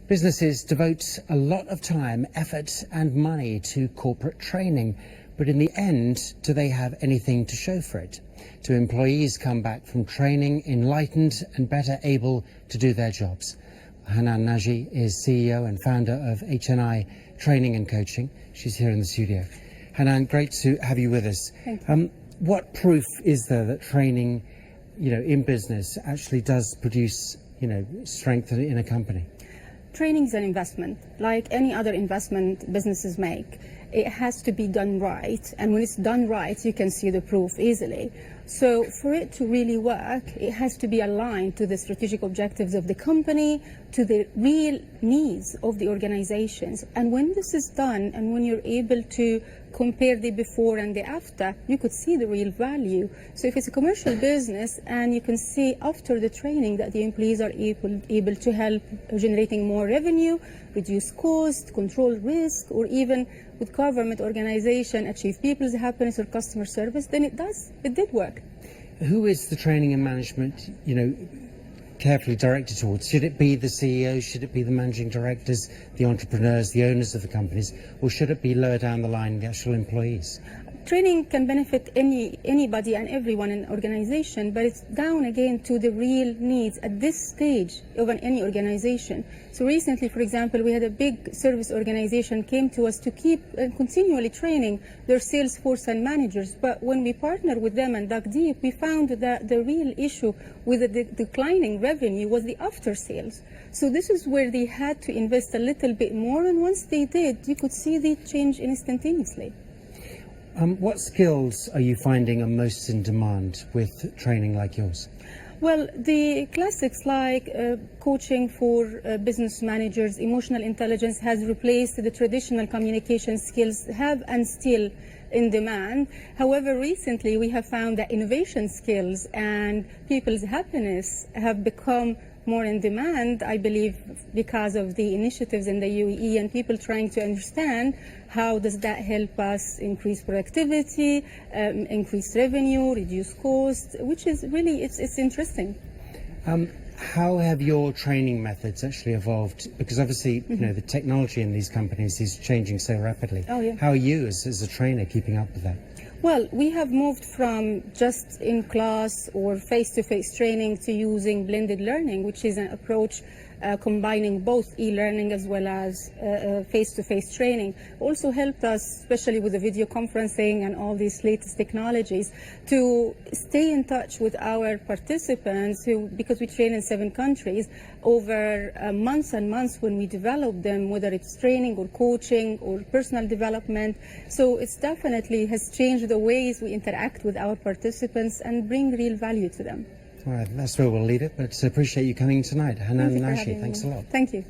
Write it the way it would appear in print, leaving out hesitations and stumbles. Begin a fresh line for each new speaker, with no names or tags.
Businesses devote a lot of time, effort and money to corporate training, but in the end, do they have anything to show for it? Do employees come back from training enlightened and better able to do their jobs? Hanan Nagi is CEO and founder of HNI Training and Coaching. She's here in the studio. Hanan, great to have you with us.
Thank you.
What proof is there that training, in business actually does produce, strength in a company?
Training is an investment, like any other investment businesses make. It has to be done right, and when it's done right, you can see the proof easily. So for it to really work, it has to be aligned to the strategic objectives of the company, to the real needs of the organizations. And when this is done, and when you're able to compare the before and the after, you could see the real value. So if it's a commercial business and you can see after the training that the employees are able to help generating more revenue, reduce cost, control risk, or even with government organization achieve people's happiness or customer service, then it did work.
Who is the training and management, carefully directed towards? Should it be the CEOs? Should it be the managing directors, the entrepreneurs, the owners of the companies? Or should it be lower down the line, the actual employees?
Training can benefit anybody and everyone in an organization, but it's down again to the real needs at this stage of any organization. So recently, for example, we had a big service organization came to us to keep continually training their sales force and managers. But when we partnered with them and dug deep, we found that the real issue with the declining revenue was the after sales. So this is where they had to invest a little bit more, and once they did, you could see the change instantaneously.
What skills are you finding are most in demand with training like yours?
Well, the classics like coaching for business managers, emotional intelligence has replaced the traditional communication skills, have and still in demand. However, recently we have found that innovation skills and people's happiness have become more in demand, I believe, because of the initiatives in the UAE and people trying to understand how does that help us increase productivity, increase revenue, reduce cost, which is really, it's interesting.
How have your training methods actually evolved? Because obviously, the technology in these companies is changing so rapidly.
Oh, yeah.
How are you as a trainer keeping up with that?
Well, we have moved from just in class or face-to-face training to using blended learning, which is an approach combining both e-learning as well as face-to-face training. Also helped us, especially with the video conferencing and all these latest technologies, to stay in touch with our participants because we train in 7 countries, over months and months when we develop them, whether it's training or coaching or personal development. So it's definitely has changed the ways we interact with our participants and bring real value to them.
All right, that's where we'll leave it, but appreciate you coming tonight. Hanan Nagi, thanks a lot.
Thank you.